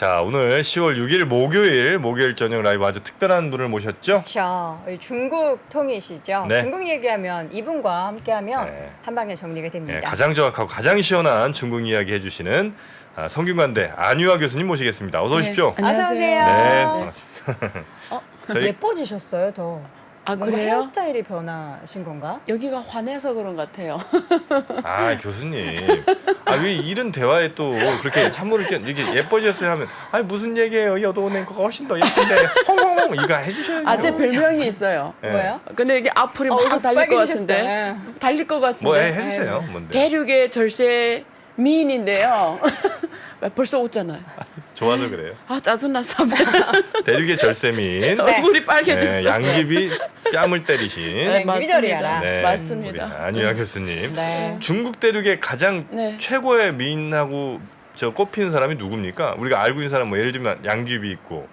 자, 오늘 10월 6일 목요일 저녁 라이브 아주 특별한 분을 모셨죠? 그렇죠. 중국 통이시죠. 네. 중국 얘기하면 이분과 함께하면 네. 한 방에 정리가 됩니다. 네, 가장 정확하고 가장 시원한 중국 이야기 해주시는 성균관대 안유아 교수님 모시겠습니다. 어서 오십시오. 네. 어서 오세요. 네, 반갑습니다. 저희- 예뻐지셨어요, 더. 아, 뭔가 그래요? 헤어스타일이 변하신 건가? 여기가 환해서 그런 것 같아요. 아, 교수님. 왜 이런 대화에 또 그렇게 찬물을 이렇게 예뻐졌어요 하면 무슨 얘기예요? 여도 앵커가 훨씬 더 예쁜데 홍홍홍 이거 해주셔야죠. 아, 제 별명이 있어요. 네. 뭐예요? 근데 이게 앞으로 막 얼굴 달릴 것 빨개지셨어요. 같은데. 달릴 것 같은데. 뭐 해주세요. 뭔데? 대륙의 절세 미인인데요. 벌써 웃잖아요. 좋아서 그래요. 아, 짜증났어. 대륙의 절세민. 얼굴이 빨개졌어요. 네, 양귀비 뺨을 때리신 네, 맞습니다. 유비절이야라. 네, 맞습니다. 우리 안유아 교수님. 네. 중국 대륙의 가장 네. 최고의 미인하고 꼽히는 사람이 누굽니까? 우리가 알고 있는 사람 예를 들면 양귀비 있고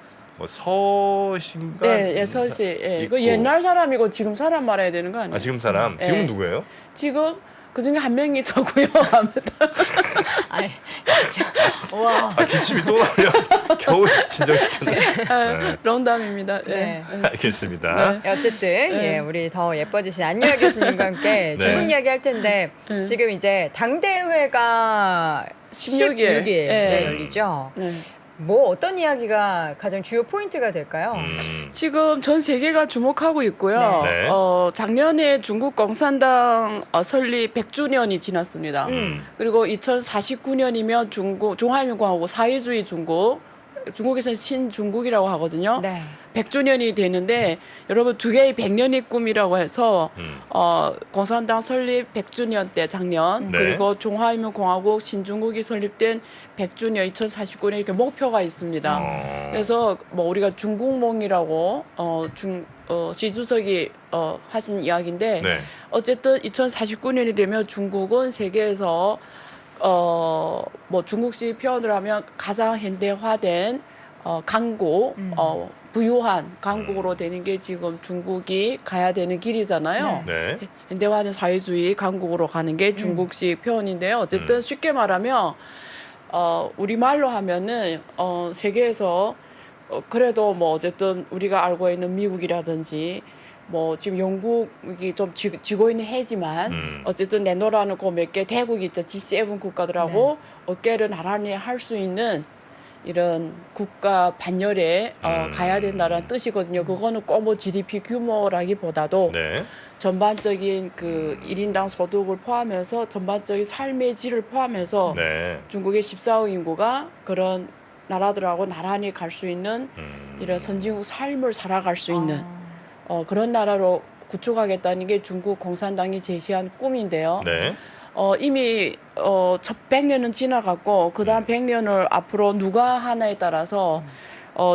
서신가? 예, 서시. 예. 있고. 그 옛날 사람이고 지금 사람 말해야 되는 거 아니에요? 지금 사람. 예. 지금은 누구예요? 지금 그 중에 한 명이 저고요. 아니, 진짜. 와. 기침이 또 나오려. 겨우 진정시켰네. 네. 런담입니다. 네. 알겠습니다. 어쨌든 네. 예, 우리 더 예뻐지신 안유아 교수님과 함께 네. 중국 이야기 할 텐데 네. 지금 이제 당대회가 16일. 16일 네. 열리죠. 네. 뭐 어떤 이야기가 가장 주요 포인트가 될까요? 지금 전 세계가 주목하고 있고요. 네. 작년에 중국 공산당 설립 100주년이 지났습니다. 그리고 2049년이면 중화민국하고 사회주의 중국에서는 신중국이라고 하거든요. 네. 100주년이 되는데 여러분 두 개의 100년의 꿈이라고 해서 공산당 설립 100주년 때 작년 네. 그리고 중화민국공화국 신중국이 설립된 100주년 2049년 이렇게 목표가 있습니다. 그래서 뭐 우리가 중국몽이라고 시 주석이 하신 이야기인데 네. 어쨌든 2049년이 되면 중국은 세계에서 뭐 중국식 표현을 하면 가장 현대화된 강국, 부유한 강국으로 되는 게 지금 중국이 가야 되는 길이잖아요. 네. 현대화된 사회주의 강국으로 가는 게 중국식 표현인데요. 어쨌든 쉽게 말하면 우리말로 하면은 세계에서 그래도 뭐 어쨌든 우리가 알고 있는 미국이라든지 뭐 지금 영국이 좀 쥐고 있는 해지만 어쨌든 내노라는 그 몇 개 대국이 있죠. G7 국가들하고 어깨를 나란히 할 수 있는 이런 국가 반열에 가야 된다는 뜻이거든요. 그거는 꼭 뭐 GDP 규모라기보다도 네. 전반적인 그 1인당 소득을 포함해서 전반적인 삶의 질을 포함해서 네. 중국의 14억 인구가 그런 나라들하고 나란히 갈 수 있는 이런 선진국 삶을 살아갈 수 있는 그런 나라로 구축하겠다는 게 중국 공산당이 제시한 꿈인데요. 네. 이미 첫 100년은 지나갔고 그다음 100년을 앞으로 누가 하나에 따라서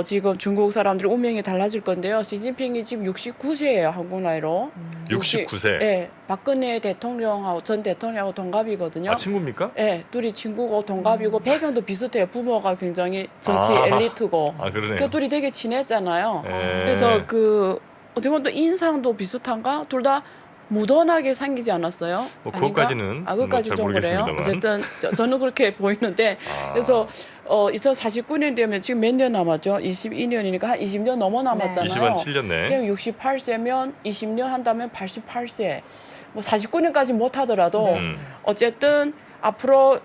지금 중국 사람들의 운명이 달라질 건데요. 시진핑이 지금 69세예요. 한국 나이로. 69세. 네. 박근혜 대통령하고 전 대통령하고 동갑이거든요. 친구입니까? 네, 둘이 친구고 동갑이고 배경도 비슷해요. 부모가 굉장히 정치 아. 엘리트고. 그러네요. 그 둘이 되게 친했잖아요. 네. 그래서 어떻게 보면 또 인상도 비슷한가? 둘 다 무던하게 생기지 않았어요? 뭐 아닌가? 그것까지는 그것까지 잘 좀 그래요. 모르겠습니다만. 어쨌든 저는 그렇게 보이는데 그래서 2049년 되면 지금 몇 년 남았죠? 22년이니까 한 20년 넘어 남았잖아요. 27년네. 그럼 68세면 20년 한다면 88세. 뭐 49년까지 못 하더라도 어쨌든 앞으로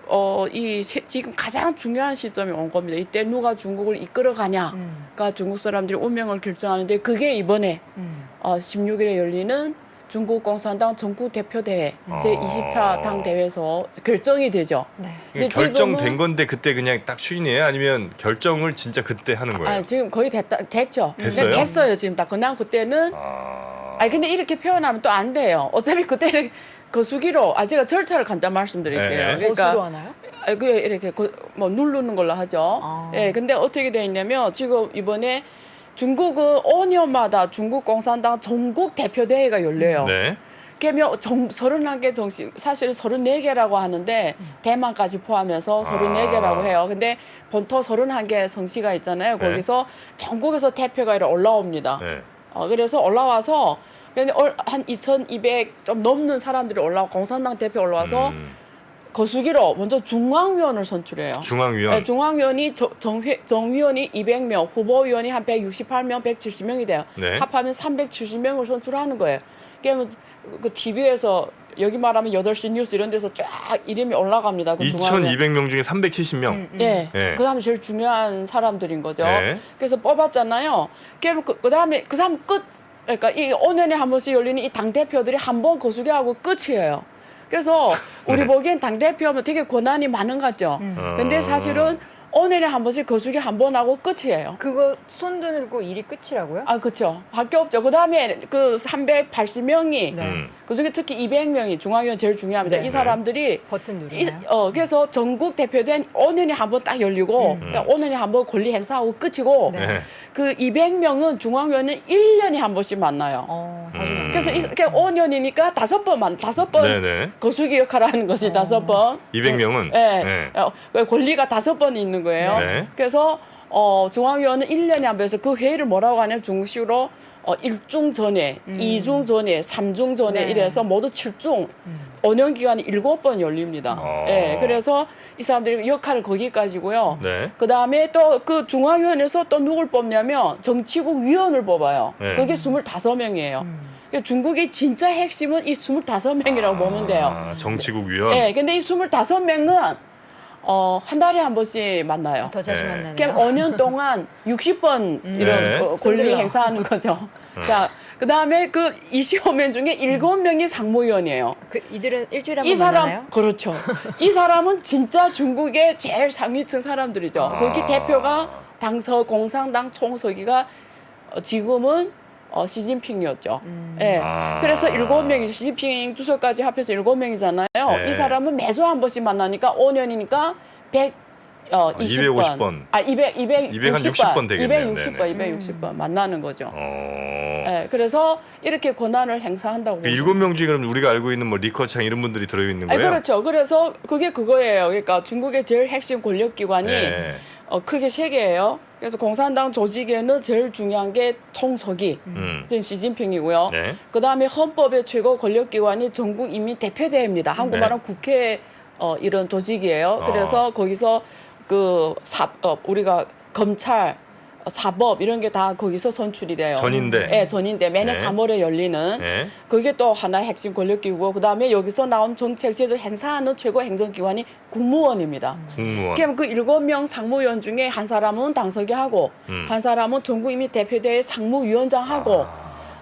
지금 가장 중요한 시점이 온 겁니다. 이때 누가 중국을 이끌어가냐가 중국 사람들의 운명을 결정하는데 그게 이번에 16일에 열리는 중국 공산당 전국 대표 대회 제20차 당 대회에서 결정이 되죠. 네. 근데 결정된 지금은- 건데 그때 그냥 딱 추인이에요? 아니면 결정을 진짜 그때 하는 거예요? 지금 거의 됐죠. 됐어요? 됐어요 지금 딱. 그냥 그때는 근데 이렇게 표현하면 또 안 돼요. 어차피 그때는 거수기로 제가 절차를 간단 말씀드릴게요. 네. 거수로 하나요? 그게 이렇게 뭐 누르는 걸로 하죠. 예, 근데 어떻게 돼 있냐면 지금 이번에 중국은 5년마다 중국 공산당 전국 대표 대회가 열려요. 네. 그러면 31개 정식 사실은 34개라고 하는데 대만까지 포함해서 34개라고 해요. 근데 본토 31개 성시가 있잖아요. 네. 거기서 전국에서 대표가 이렇게 올라옵니다. 네. 그래서 올라와서 근데 한 2,200 좀 넘는 사람들이 공산당 대표 올라와서 거수기로 먼저 중앙위원을 선출해요. 중앙위원. 네, 중앙위원이 정위원이 200명, 후보위원이 한 168명, 170명이 돼요. 네. 합하면 370명을 선출하는 거예요. 그러면 그 TV에서 여기 말하면 8시 뉴스 이런 데서 쫙 이름이 올라갑니다. 그 중앙위원. 2,200명 중에 370명. 예. 네. 그 다음에 제일 중요한 사람들인 거죠. 네. 그래서 뽑았잖아요. 그 다음에 그 사람 끝. 그러니까 이 5년에 한 번씩 열리는 이 당 대표들이 한 번 거수기하고 끝이에요. 그래서 우리 네. 보기엔 당 대표하면 되게 권한이 많은 것 같죠. 근데 사실은 5년에 한 번씩 거수기 한 번 하고 끝이에요. 그거 손 들고 일이 끝이라고요? 아, 그렇죠. 할 게 없죠. 그 다음에 그 380명이 네. 그중에 특히 200명이 중앙위원 제일 중요합니다. 네. 이 사람들이 버튼 누르나요? 그래서 전국 대표된 5년에 한 번 딱 열리고 5년에 한 번 권리 행사하고 끝이고 네. 네. 그 200명은 중앙위원은 1년에 한 번씩 만나요. 하지만 그래서 5년이니까 5번 네네. 거수기 역할을 하는 거지. 5번. 200명은. 네. 권리가 5번이 있는 거예요. 네. 그래서 중앙위원은 1년에 한 번 해서 그 회의를 뭐라고 하냐면 중국식으로 1중 전에, 2중 전에, 3중 전에 네. 이래서 모두 7중 5년 기간이 7번 열립니다. 예, 그래서 이 사람들이 역할을 거기까지고요. 네. 그다음에 또 그 중앙위원회에서 또 누굴 뽑냐면 정치국 위원을 뽑아요. 네. 그게 25명이에요. 그러니까 중국의 진짜 핵심은 이 25명이라고 보면 돼요. 아, 정치국 위원. 예, 근데 이 25명은 한 달에 한 번씩 만나요. 더 자주 네. 만나네요. 그러니까 5년 동안 60번 이런 네. 권리 손들러. 행사하는 거죠. 자, 그다음에 그 25명 중에 7명이 상무위원이에요. 이들은 일주일에 한 이 번 사람 만나나요? 그렇죠. 이 사람은 진짜 중국의 제일 상위층 사람들이죠. 거기 대표가 당서 공산당 총서기가 지금은 시진핑이었죠. 예. 아. 그래서 7명이 시진핑 주석까지 합해서 7명이잖아요. 네. 이 사람은 매주 한 번씩 만나니까 5년이니까 120번. 250번. 아, 260번 되겠네요. 260번 만나는 거죠. 어. 예. 그래서 이렇게 권한을 행사한다고. 그 7명 중에 그럼 우리가 알고 있는 뭐 리커창 이런 분들이 들어 있는 거예요? 그렇죠. 그래서 그게 그거예요. 그러니까 중국의 제일 핵심 권력기관이 네. 크게 3개예요. 그래서 공산당 조직에는 제일 중요한 게 총서기, 지금 시진핑이고요. 네. 그다음에 헌법의 최고 권력기관이 전국인민대표제입니다. 한국말은 국회 이런 조직이에요. 그래서 거기서 우리가 검찰, 사법 이런 게 다 거기서 선출이 돼요. 전인대. 네, 전인대 매년 네. 3월에 열리는. 네. 그게 또 하나의 핵심 권력기구고 그다음에 여기서 나온 정책 제도를 행사하는 최고 행정기관이 국무원입니다. 국무원. 그럼 그 7명 상무위원 중에 한 사람은 당서기 하고 한 사람은 전국인민대표대회 상무위원장 하고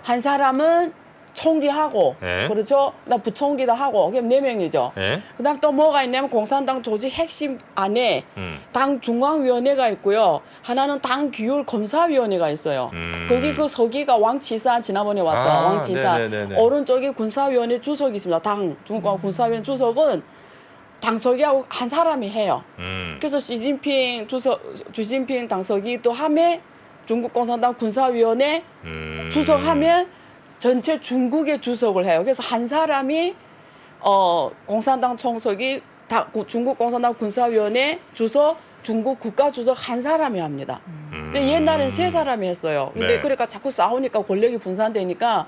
한 사람은 총리하고 네. 그렇죠? 나 부총리도 하고 그럼 4명이죠. 네. 그다음 또 뭐가 있냐면 공산당 조직 핵심 안에 당 중앙위원회가 있고요. 하나는 당 규율 검사위원회가 있어요. 거기 그 서기가 왕치산 지난번에 왔던 아, 왕치산 네네네네. 오른쪽에 군사위원회 주석이 있습니다. 당 중국 군사위원 주석은 당서기하고 한 사람이 해요. 그래서 시진핑 당서기 또 함에 중국 공산당 군사위원회 주석하면 전체 중국의 주석을 해요. 그래서 한 사람이 공산당 총석이 중국 공산당 군사위원회 주석, 중국 국가주석 한 사람이 합니다. 근데 옛날엔 3사람이 했어요. 근데 네. 그러니까 자꾸 싸우니까 권력이 분산되니까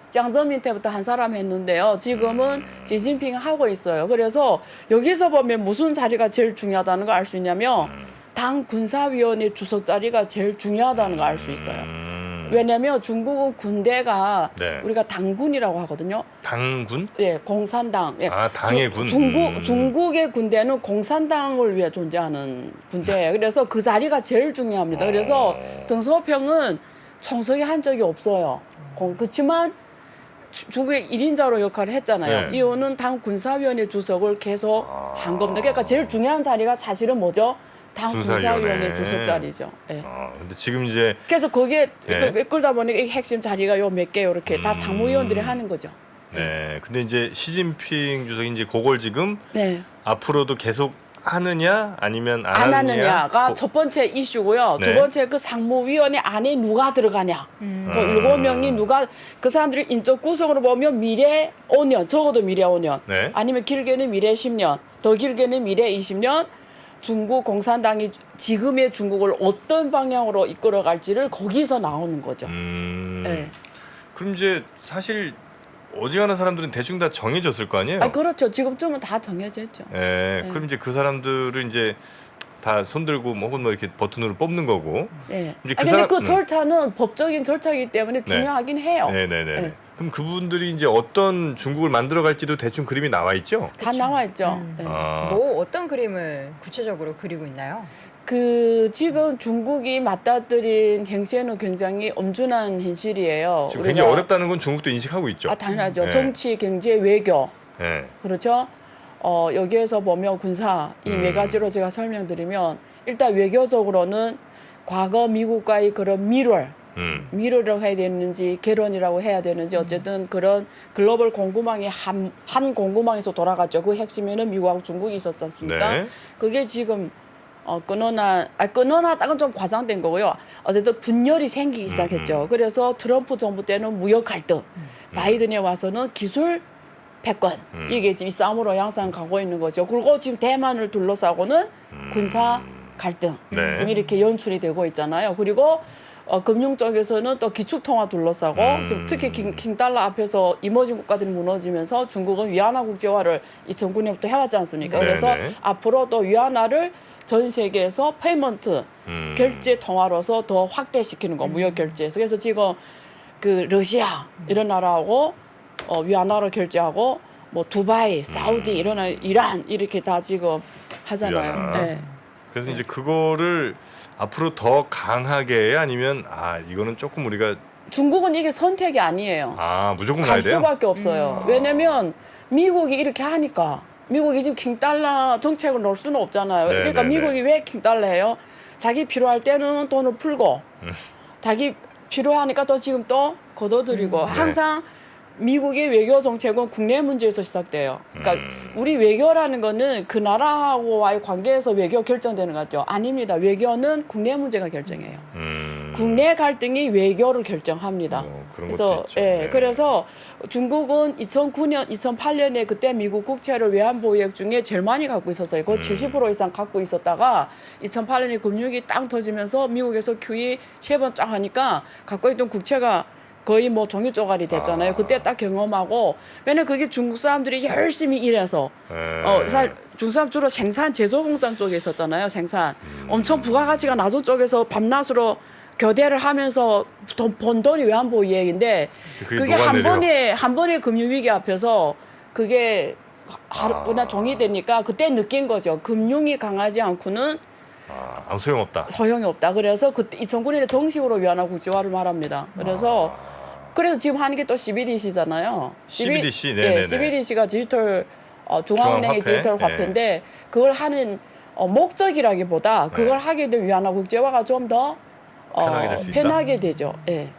짱저민 때부터 한 사람 했는데요. 지금은 시진핑이 하고 있어요. 그래서 여기서 보면 무슨 자리가 제일 중요하다는 걸 알 수 있냐면 당 군사위원회 주석 자리가 제일 중요하다는 걸 알 수 있어요. 왜냐하면 중국은 군대가 네. 우리가 당군이라고 하거든요. 당군? 예, 공산당. 예. 아, 당의 군. 중국의 군대는 공산당을 위해 존재하는 군대예요. 그래서 그 자리가 제일 중요합니다. 그래서 등소평은 총석이 한 적이 없어요. 그렇지만 중국의 1인자로 역할을 했잖아요. 네. 이호는 당 군사위원회 주석을 계속 한 겁니다. 그러니까 제일 중요한 자리가 사실은 뭐죠? 당 군사위원회 주석 자리죠. 예. 근데 지금 이제 그래서 거기에 네. 끌다 보니까 이 핵심 자리가 요 몇 개 이렇게 다 상무위원들이 하는 거죠. 네. 근데 이제 시진핑 주석이 이제 그걸 지금 네. 앞으로도 계속 하느냐 아니면 안 하느냐가 그- 첫 번째 이슈고요. 네. 두 번째 그 상무위원회 안에 누가 들어가냐. 그 7명이 누가 그 사람들이 인적 구성으로 보면 미래 5년 적어도 미래 5년 네. 아니면 길게는 미래 10년 더 길게는 미래 20년 중국 공산당이 지금의 중국을 어떤 방향으로 이끌어갈지를 거기서 나오는 거죠. 네. 네. 그럼 이제 사실 어지간한 사람들은 대충 다 정해졌을 거 아니에요? 아, 그렇죠. 지금쯤은 다 정해져 있죠. 예. 그럼 이제 그 사람들을 이제 다 손들고 뭐 혹은 뭐 이렇게 버튼으로 뽑는 거고. 예. 이제 아, 그 근데 사람- 그 절차는 법적인 절차이기 때문에 중요하긴 해요. 네네네. 네. 그럼 그분들이 이제 어떤 중국을 만들어갈지도 대충 그림이 나와 있죠? 다 나와 있죠. 예. 아. 뭐 어떤 그림을 구체적으로 그리고 있나요? 그 지금 중국이 맞닥뜨린 행세는 굉장히 엄중한 현실이에요. 지금 우리가- 굉장히 어렵다는 건 중국도 인식하고 있죠. 아, 당연하죠. 네. 정치, 경제, 외교. 네. 그렇죠. 여기에서 보면 군사 이 네 가지로 제가 설명드리면 일단 외교적으로는 과거 미국과의 그런 미러를 해야 되는지 결혼이라고 해야 되는지 어쨌든 그런 글로벌 공급망이 한 공급망에서 돌아갔죠. 그 핵심에는 미국하고 중국이 있었지 않습니까? 네. 그게 지금 끊어놨다는 좀 과장된 거고요. 어쨌든 분열이 생기기 시작했죠. 그래서 트럼프 정부 때는 무역 갈등, 바이든에 와서는 기술 패권 이게 지금 이 싸움으로 양상 가고 있는 거죠. 그리고 지금 대만을 둘러싸고는 군사 갈등 네. 등 이렇게 연출이 되고 있잖아요. 그리고 금융 쪽에서는 또 기축통화 둘러싸고 지금 특히 킹달러 앞에서 이머징 국가들이 무너지면서 중국은 위안화 국제화를 2009년부터 해왔지 않습니까? 네, 그래서 네. 앞으로 또 위안화를 전 세계에서 페이먼트 결제 통화로서 더 확대시키는 거 무역 결제에서 그래서 지금 그 러시아 이런 나라하고 위안화로 결제하고 뭐 두바이, 사우디 이란 이렇게 다 지금 하잖아요. 위안화. 네. 그래서 이제 그거를 앞으로 더 강하게 아니면 이거는 조금 우리가 중국은 이게 선택이 아니에요. 무조건 가야 갈 돼요. 수밖에 없어요. 왜냐면 미국이 이렇게 하니까 미국이 지금 킹달러 정책을 넣을 수는 없잖아요. 네, 그러니까 네, 미국이 왜 킹달러 해요? 자기 필요할 때는 돈을 풀고 자기 필요하니까 또 지금 또 걷어들이고 항상 미국의 외교 정책은 국내 문제에서 시작돼요. 그러니까 우리 외교라는 거는 그 나라하고와의 관계에서 외교 결정되는 것 같죠. 아닙니다. 외교는 국내 문제가 결정해요. 국내 갈등이 외교를 결정합니다. 그런 그래서 것도 있죠. 예, 네. 그래서 중국은 2009년, 2008년에 그때 미국 국채를 외환보유액 중에 제일 많이 갖고 있었어요. 거의 70% 이상 갖고 있었다가 2008년에 금융이 땅 터지면서 미국에서 QE 3번 쫙 하니까 갖고 있던 국채가 거의 뭐 종이 쪼가리 됐잖아요. 그때 딱 경험하고 왜냐면 그게 중국 사람들이 열심히 일해서 사실 중국 사람 주로 생산 제조 공장 쪽에 있었잖아요. 생산 엄청 부가가치가 낮은 쪽에서 밤낮으로 교대를 하면서 번 돈이 외환보유액인데 그게 한 번의 금융위기 앞에서 그게 하루나 종이 되니까 그때 느낀 거죠. 금융이 강하지 않고는 아무 소용없다. 소용이 없다. 그래서 그때 2009년에 정식으로 위안화 국제화를 말합니다. 그래서 지금 하는 게 또 CBDC잖아요. CBDC, 네네네. CBDC가 디지털 중앙은행의 중앙화폐? 디지털 화폐인데 그걸 하는 목적이라기보다 그걸 하게 된 위안화 국제화가 좀 더 편하게 될수 있다? 편하게 되죠. 예.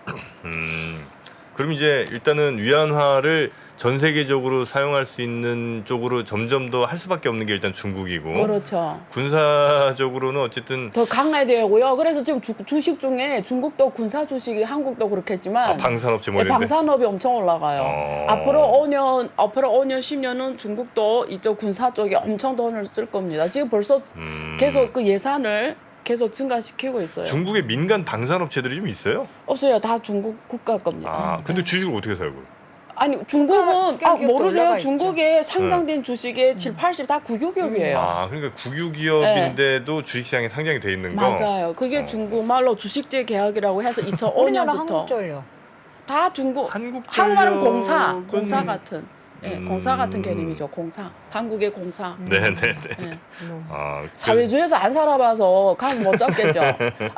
그럼 이제 일단은 위안화를 전 세계적으로 사용할 수 있는 쪽으로 점점 더 할 수밖에 없는 게 일단 중국이고 그렇죠. 군사적으로는 어쨌든 더 강화되고요. 그래서 지금 주식 중에 중국도 군사 주식이 한국도 그렇겠지만 방산업체 뭐 네, 이런데 방산업이 엄청 올라가요. 앞으로 5년, 10년은 중국도 이쪽 군사 쪽에 엄청 돈을 쓸 겁니다. 지금 벌써 계속 그 예산을 계속 증가시키고 있어요. 중국의 민간 방산업체들이 좀 있어요? 없어요. 다 중국 국가 겁니다. 근데 주식을 어떻게 사요? 그걸? 아니 중국은 국가기업도 모르세요? 올라가 중국에 상장된 주식의 7, 80 다 국유기업이에요. 그러니까 국유기업인데도 주식시장에 상장이 돼 있는 거? 맞아요. 그게 중국말로 주식제 계약이라고 해서 우리나라 2005년부터 한국전력. 다 중국. 한국전력은- 한국말은 공사 같은. 공사 같은 개념이죠. 공사. 한국의 공사. 네네네. 네. 사회주의 사회주의에서 안 살아봐서 감 못 잡겠죠.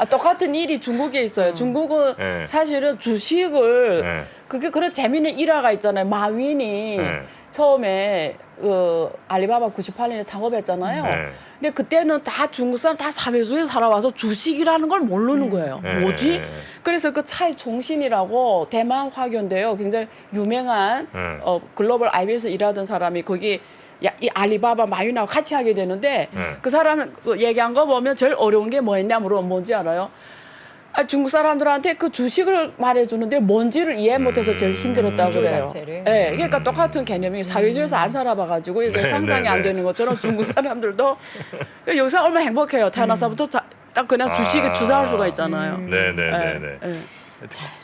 똑같은 일이 중국에 있어요. 중국은 네. 사실은 주식을 네. 그게 그런 재미있는 일화가 있잖아요. 마윈이 처음에 알리바바 98년에 창업했잖아요. 네. 근데 그때는 다 중국 사람 다 사회주의에 살아와서 주식이라는 걸 모르는 거예요. 뭐지? 그래서 그 찰 종신이라고 대만 화교인데요. 굉장히 유명한 글로벌 IB에서 일하던 사람이 거기 이 알리바바 마윈하고 같이 하게 되는데 그 사람 얘기한 거 보면 제일 어려운 게 뭐였냐 물어보면 뭔지 알아요? 중국 사람들한테 그 주식을 말해주는데 뭔지를 이해 못해서 제일 힘들었다고 구조 그래요. 자체를. 네, 그러니까 똑같은 개념이 사회주의에서 안 살아봐가지고 이게 상상이 안 되는 것처럼 중국 사람들도 여기서 얼마나 행복해요. 태어나서부터 딱 그냥 주식에 투자할 수가 있잖아요. 네네네네.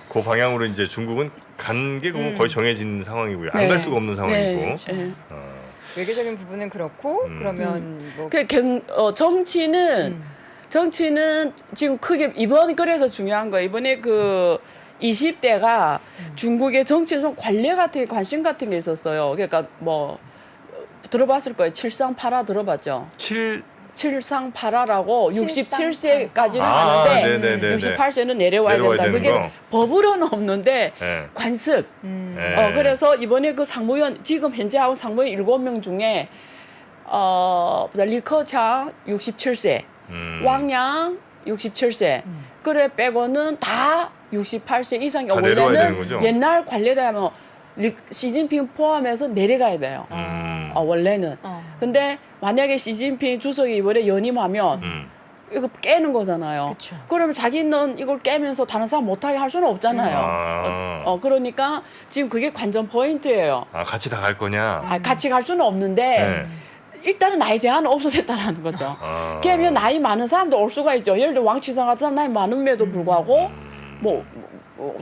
그 방향으로 이제 중국은 간 게 거의 정해진 상황이고요. 안 갈 수가 없는 상황이고. 네. 외교적인 부분은 그렇고 그러면 뭐 정치는 지금 크게 이번 그래서 중요한 거예요. 이번에 그 20대가 중국의 정치에 좀 관례 같은 관심 같은 게 있었어요. 그러니까 뭐 들어봤을 거예요. 칠상파라 들어봤죠? 칠상파라라고 67세까지는 하는데 네네네네. 68세는 내려와야 된다. 되는 그게 거. 법으로는 없는데 네. 관습. 네. 그래서 이번에 그 상무위원 지금 현재 하고 상무위원 7명 중에 리커창 67세, 왕양 67세. 그래 빼고는 다 68세 이상이 다 내려와야 되는 원래는 거죠? 옛날 관례대로 시진핑 포함해서 내려가야 돼요. 원래는. 근데 만약에 시진핑 주석이 이번에 연임하면 이거 깨는 거잖아요. 그쵸. 그러면 자기는 이걸 깨면서 다른 사람 못하게 할 수는 없잖아요. 그러니까 지금 그게 관전 포인트예요. 같이 다 갈 거냐? 같이 갈 수는 없는데 네. 일단은 나이 제한은 없어졌다라는 거죠. 그러면 나이 많은 사람도 올 수가 있죠. 예를 들어 왕치상 같은 사람 나이 많음에도 불구하고 뭐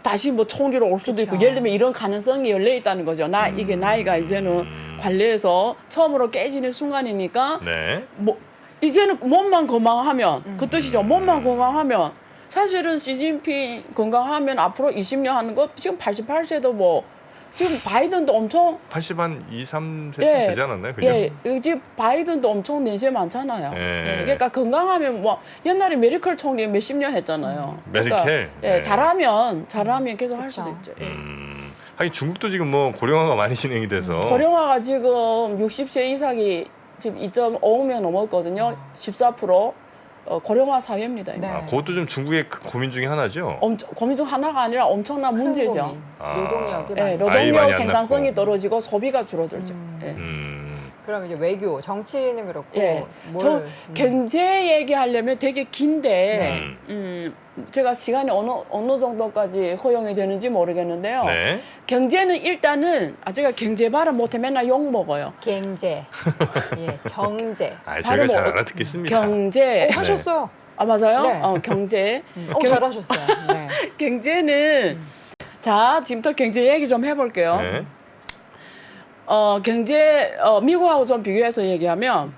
다시 뭐 총리로 올 수도 있고 예를 들면 이런 가능성이 열려 있다는 거죠. 이게 나이가 이제는 관례에서 처음으로 깨지는 순간이니까 네. 뭐 이제는 몸만 건강하면 그 뜻이죠. 몸만 건강하면 사실은 시진핑 건강하면 앞으로 20년 하는 거 지금 88세도 뭐 지금 바이든도 엄청 80 한 2, 3세쯤 되지 않았나요? 그죠? 지금 바이든도 엄청年세 많잖아요. 예. 그러니까 건강하면 뭐 옛날에 메르켈 총리 몇십 년 했잖아요. 그러니까, 메르켈? 네. 잘하면 계속 할 그쵸. 수도 있죠. 하긴 중국도 지금 뭐 고령화가 많이 진행이 돼서 고령화가 지금 60세 이상이 지금 2.5명 넘었거든요. 14% 고령화 사회입니다. 이거. 네. 그것도 좀 중국의 큰 고민 중에 하나죠. 고민 중 하나가 아니라 엄청난 큰 문제죠. 고민. 아. 노동력이 예, 많이. 아이 많이 노동력 안 생산성이 낳고. 떨어지고 소비가 줄어들죠. 예. 그럼 이제 외교, 정치는 그렇고 예. 뭘 경제 얘기하려면 되게 긴데 제가 시간이 어느 정도까지 허용이 되는지 모르겠는데요. 네. 경제는 일단은 제가 경제 발음 못해 맨날 욕 먹어요. 경제, 예, 경제. 제가 발음 잘 어- 알아듣겠습니다. 경제 하셨어요. 맞아요? 네. 경제. 잘하셨어요. 네. 경제는 자 지금부터 경제 얘기 좀 해볼게요. 네. 경제 미국하고 좀 비교해서 얘기하면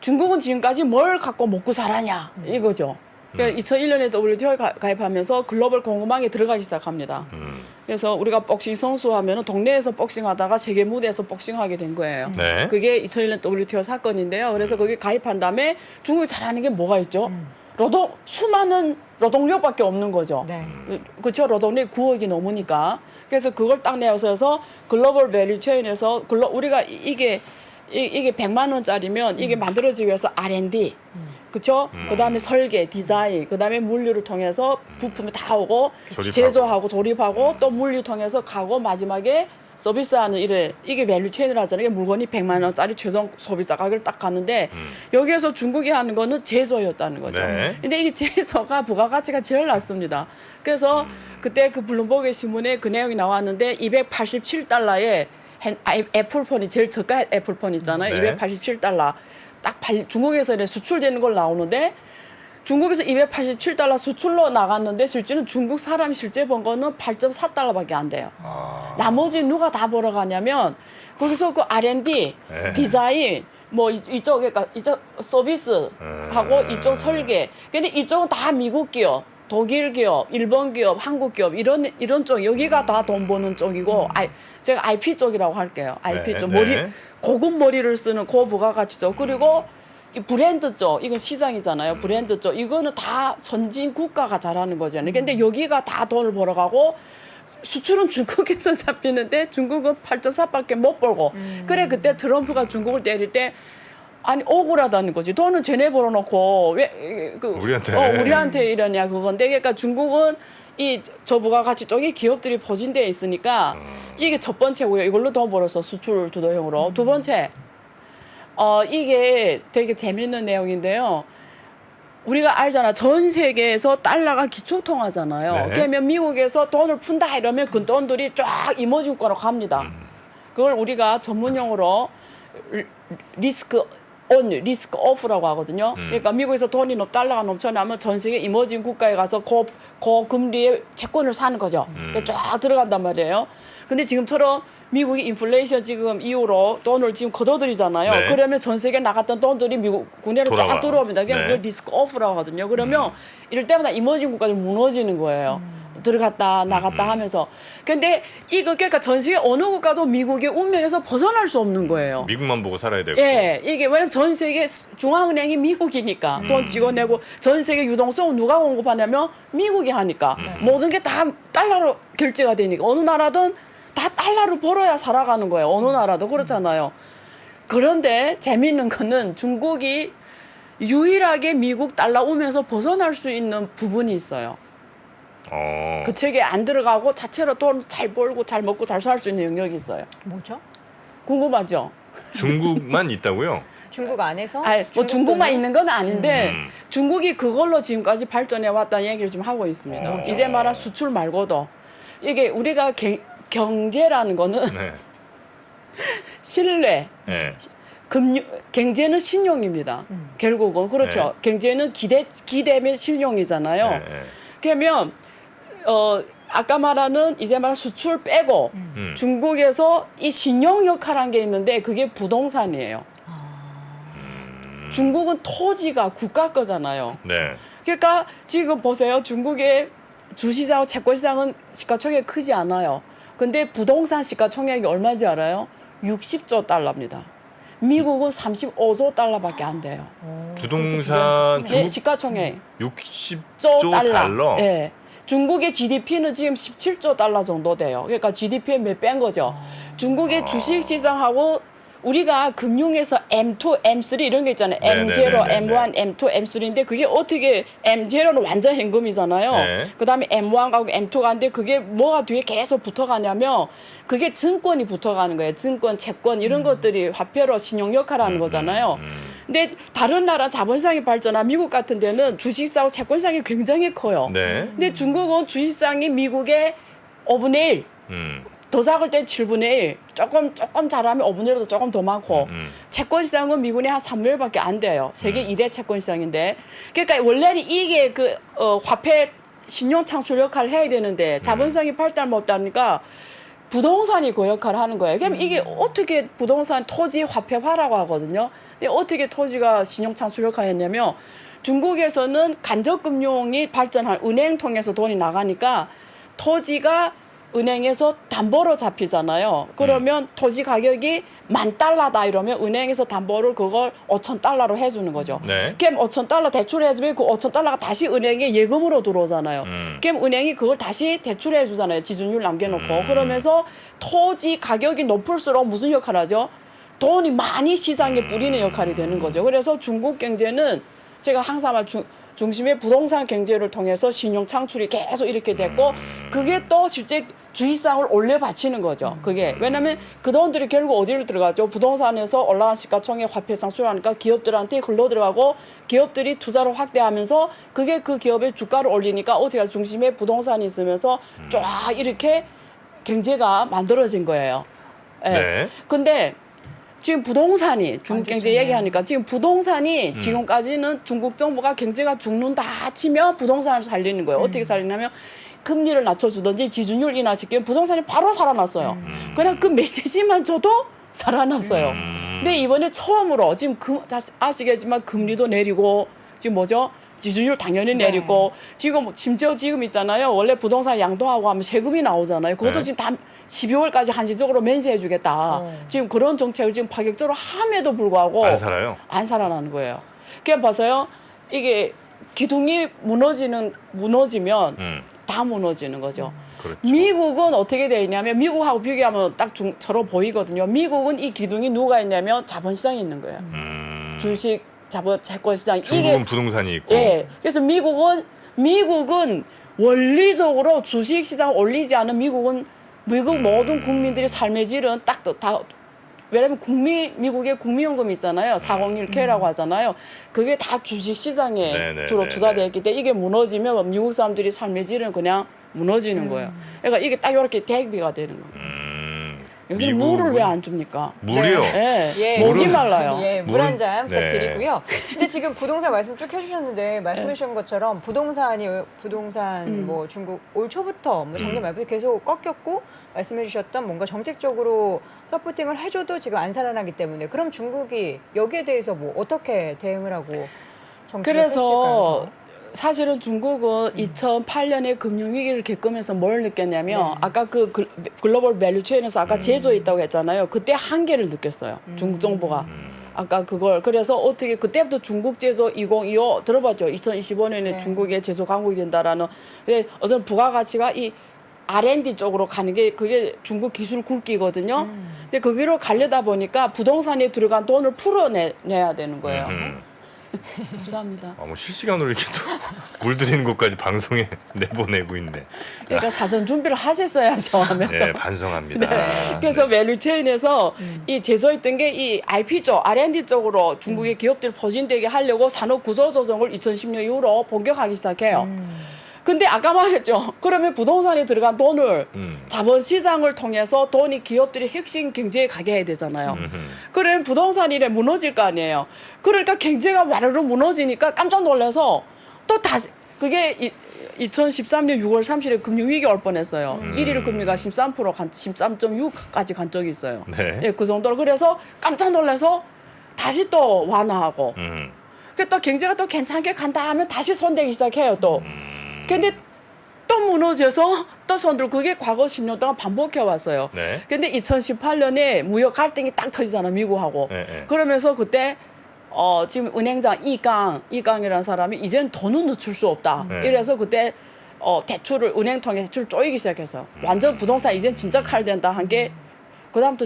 중국은 지금까지 뭘 갖고 먹고 살았냐 이거죠. 그러니까 2001년에 WTO에 가입하면서 글로벌 공급망에 들어가기 시작합니다. 그래서 우리가 복싱 선수 하면은 동네에서 복싱하다가 세계 무대에서 복싱하게 된 거예요. 네. 그게 2001년 WTO 사건인데요. 그래서 거기 가입한 다음에 중국이 잘하는 게 뭐가 있죠? 수많은 노동력밖에 없는 거죠. 네. 그렇죠. 노동력이 9억이 넘으니까. 그래서 그걸 딱 내어서 글로벌 밸류 체인에서 우리가 이게 100만 원짜리면 이게 만들어지기 위해서 R&D, 그렇죠? 그다음에 설계, 디자인, 그다음에 물류를 통해서 부품이 다 오고 조립하고. 제조하고 조립하고 또 물류 통해서 가고 마지막에 서비스하는 이게 밸류 체인을 하잖아요. 이게 물건이 100만 원짜리 최종 소비자 가격을 딱 가는데 여기에서 중국이 하는 거는 제조였다는 거죠. 네. 근데 이게 제조가 부가가치가 제일 낮습니다. 그래서 그때 그 블룸버그 신문에 그 내용이 나왔는데 287달러에 애플폰이 제일 저가 애플폰 있잖아요. 네. 287달러. 중국에서 수출되는 걸 나오는데 중국에서 287달러 수출로 나갔는데 실제는 중국 사람이 실제 번 거는 8.4달러밖에 안 돼요. 나머지 누가 다 벌어가냐면 거기서 그 R&D, 네. 디자인, 뭐 이쪽 서비스 하고 이쪽 설계. 근데 이쪽은 다 미국 기업, 독일 기업, 일본 기업, 한국 기업 이런 쪽 여기가 다 돈 버는 쪽이고 제가 IP 쪽이라고 할게요. IP 네, 쪽 네. 고급 머리를 쓰는 고부가가치죠. 그리고 이 브랜드 쪽 이건 시장이잖아요. 브랜드 쪽 이거는 다 선진 국가가 잘하는 거잖아요. 근데 여기가 다 돈을 벌어가고 수출은 중국에서 잡히는데 중국은 8.4밖에 못 벌고 그래 그때 트럼프가 중국을 때릴 때 아니 억울하다는 거지. 돈은 쟤네 벌어놓고 왜 우리한테 이러냐 그건데 그러니까 중국은 이 저부가가치 쪽에 기업들이 포진되어 있으니까 이게 첫 번째고요. 이걸로 돈 벌어서 수출 주도형으로. 두 번째 이게 되게 재밌는 내용인데요. 우리가 알잖아. 전 세계에서 달러가 기초통화잖아요. 네. 그러면 미국에서 돈을 푼다 이러면 그 돈들이 쫙 이머징권으로 갑니다. 그걸 우리가 전문용어로 리스크 on risk off라고 하거든요. 그러니까 미국에서 돈이 달러가 넘쳐나면 전 세계 이머징 국가에 가서 고금리의 채권을 사는 거죠. 그러니까 쫙 들어간단 말이에요. 근데 지금처럼 미국이 인플레이션 지금 이후로 돈을 지금 걷어들이잖아요. 네. 그러면 전 세계 나갔던 돈들이 미국 국내로 쫙 돌아와. 들어옵니다. 그게 네. 리스크 오프라고 하거든요. 그러면 이럴 때마다 이머징 국가들 무너지는 거예요. 들어갔다 나갔다 하면서. 근데 이거 그러니까 전 세계 어느 국가도 미국의 운명에서 벗어날 수 없는 거예요. 미국만 보고 살아야 되고. 예, 이게 왜냐면 전 세계 중앙은행이 미국이니까 돈 찍어내고 전 세계 유동성은 누가 공급하냐면 미국이 하니까 모든 게 다 달러로 결제가 되니까 어느 나라든 다 달러로 벌어야 살아가는 거예요. 어느 나라도 그렇잖아요. 그런데 재미있는 거는 중국이 유일하게 미국 달러 오면서 벗어날 수 있는 부분이 있어요. 그 책에 안 들어가고 자체로 돈 잘 벌고 잘 먹고 잘 살 수 있는 영역이 있어요. 뭐죠? 궁금하죠? 중국만 있다고요? 중국 안에서? 뭐 중국만 있는 건 아닌데 음. 중국이 그걸로 지금까지 발전해 왔다는 얘기를 좀 하고 있습니다. 이제 말한 수출 말고도 이게 우리가 경제라는 거는 네. 신뢰, 네. 경제는 신용입니다. 결국은 그렇죠. 경제는 기대면 신용이잖아요. 네. 그러면 아까 말하는 이제 말한 수출 빼고 중국에서 이 신용 역할한 게 있는데 그게 부동산이에요. 중국은 토지가 국가 거잖아요. 네. 그러니까 지금 보세요. 중국의 주시장, 채권시장은 시가총액이 크지 않아요. 근데 부동산 시가총액이 얼마인지 알아요? 60조 달러입니다. 미국은 35조 달러밖에 안 돼요. 부동산 네, 중국 시가총액 60조 달러. 예. 중국의 GDP는 지금 17조 달러 정도 돼요. 그러니까 GDP의 몇 배인 거죠. 중국의 주식 시장하고 우리가 금융에서 M2, M3 이런 게 있잖아요. M0, M1, M2, M3인데 그게 어떻게 M0는 완전 현금이잖아요. 네. 그다음에 M1하고 M2가 있는데 그게 뭐가 뒤에 계속 붙어가냐면 그게 증권이 붙어가는 거예요. 증권, 채권 이런 것들이 화폐로 신용 역할을 하는 거잖아요. 근데 다른 나라 자본시장이 발전한 미국 같은 데는 주식시장하고 채권시장이 굉장히 커요. 네. 근데 중국은 주식시장이 미국의 5분의 1, 더 작을 땐 7분의 1, 조금 잘하면 5분의 1보다 조금 더 많고 채권 시장은 미국의 한 3분의 1밖에 안 돼요. 세계 2대 채권 시장인데. 그러니까 원래는 이게 화폐 신용 창출 역할을 해야 되는데 자본시장이 발달 못하니까 부동산이 그 역할을 하는 거예요. 그럼 이게 어떻게 부동산 토지 화폐화라고 하거든요. 근데 어떻게 토지가 신용 창출 역할을 했냐면 중국에서는 간접금융이 발전한 은행 통해서 돈이 나가니까 토지가 은행에서 담보로 잡히잖아요. 그러면 토지 가격이 $10,000다 이러면 은행에서 담보를 그걸 5,000달러로 해주는 거죠. 네. 그럼 5,000달러 대출해주면 그 5,000달러가 다시 은행에 예금으로 들어오잖아요. 그럼 은행이 그걸 다시 대출해 주잖아요. 지준율 남겨놓고. 그러면서 토지 가격이 높을수록 무슨 역할을 하죠? 돈이 많이 시장에 뿌리는 역할이 되는 거죠. 그래서 중국 경제는 제가 항상 중심의 부동산 경제를 통해서 신용 창출이 계속 이렇게 됐고 그게 또 실제 주식시장을 올려받치는 거죠. 그게 왜냐하면 그 돈들이 결국 어디로 들어가죠? 부동산에서 올라간 시가총액 화폐 창출하니까 기업들한테 흘러 들어가고 기업들이 투자를 확대하면서 그게 그 기업의 주가를 올리니까 어떻게 중심에 부동산이 있으면서 쫙 이렇게 경제가 만들어진 거예요. 예. 네. 근데 지금 부동산이 중국 경제 얘기하니까 지금 부동산이 지금까지는 중국 정부가 경제가 죽는다 치면 부동산을 살리는 거예요. 어떻게 살리냐면 금리를 낮춰주든지 지준율 인하시키면 부동산이 바로 살아났어요. 그냥 그 메시지만 줘도 살아났어요. 근데 이번에 처음으로 지금 아시겠지만 금리도 내리고 지금 뭐죠? 지준율 당연히 내리고 지금 심지어 지금 있잖아요. 원래 부동산 양도하고 하면 세금이 나오잖아요. 그것도 지금 다 12월까지 한시적으로 면세해 주겠다. 지금 그런 정책을 지금 파격적으로 함에도 불구하고 안 살아요. 안 살아나는 거예요. 그냥 봐서요. 이게 기둥이 무너지면 다 무너지는 거죠. 그렇죠. 미국은 어떻게 돼 있냐면 미국하고 비교하면 딱 저로 보이거든요. 미국은 이 기둥이 누가 있냐면 자본시장에 있는 거예요. 주식, 자본, 채권시장. 중국은 부동산이 있고. 예. 그래서 미국은 원리적으로 주식시장 올리지 않은 미국 모든 국민들의 삶의 질은 다 왜냐면 미국의 국민연금 있잖아요. 401k라고 하잖아요. 그게 다 주식시장에 네네, 주로 네네. 투자되어 있기 때문에 이게 무너지면 미국 사람들이 삶의 질은 그냥 무너지는 거예요. 그러니까 이게 딱 이렇게 대비가 되는 거예요. 여기 물을 왜 안 줍니까? 물이요? 예, 예. 목이 물은- 말라요. 예, 물 한 물은- 잔 네. 부탁드리고요. 근데 지금 부동산 말씀 쭉 해주셨는데 말씀해 주신 것처럼 부동산 뭐 중국 올 초부터 뭐 작년 말부터 계속 꺾였고 말씀해 주셨던 뭔가 정책적으로 서포팅을 해줘도 지금 안 살아나기 때문에 그럼 중국이 여기에 대해서 뭐 어떻게 대응을 하고 정책을 그래서 펼칠까요? 사실은 중국은 2008년에 금융위기를 겪으면서 뭘 느꼈냐면 네. 아까 그 글로벌 밸류체인에서 아까 제조에 있다고 했잖아요. 그때 한계를 느꼈어요. 중국 정부가. 아까 그걸 그래서 어떻게 그때부터 중국 제조 2025 들어봤죠. 2025년에 네. 중국의 제조 강국이 된다라는 어떤 부가가치가 이 R&D 쪽으로 가는 게 그게 중국 기술 굵기거든요. 근데 거기로 가려다 보니까 부동산에 들어간 돈을 풀어내야 되는 거예요. 감사합니다. 뭐 실시간으로 이렇게 또 물들이는 것까지 방송에 내보내고 있네. 그러니까 사전 준비를 하셨어야죠. 하면 네, 반성합니다. 그래서 네. 밸류체인에서 이 제조했던 게 이 IP 쪽, R&D 쪽으로 중국의 기업들이 포진되게 하려고 산업 구조 조정을 2010년 이후로 본격하기 시작해요. 근데 아까 말했죠. 그러면 부동산에 들어간 돈을 자본 시장을 통해서 돈이 기업들이 핵심 경제에 가게 해야 되잖아요. 그러면 부동산이 무너질 거 아니에요. 그러니까 경제가 와르르 무너지니까 깜짝 놀라서 또 다시 그게 2013년 6월 30일에 금융위기 올 뻔했어요. 1일 금리가 13.6까지 간 적이 있어요. 네. 예, 그 정도로. 그래서 깜짝 놀라서 다시 또 완화하고. 또 경제가 또 괜찮게 간다 하면 다시 손대기 시작해요, 또. 근데 또 무너져서 또 손들고 그게 과거 10년 동안 반복해 왔어요. 네. 근데 2018년에 무역 갈등이 딱 터지잖아, 미국하고. 네, 네. 그러면서 그때 지금 은행장 이강이라는 사람이 이제는 돈은 늦출 수 없다. 네. 이래서 그때 대출을 은행 통해 대출을 쪼이기 시작해서 완전 부동산 이젠 진짜 칼 된다 한 게 그다음부터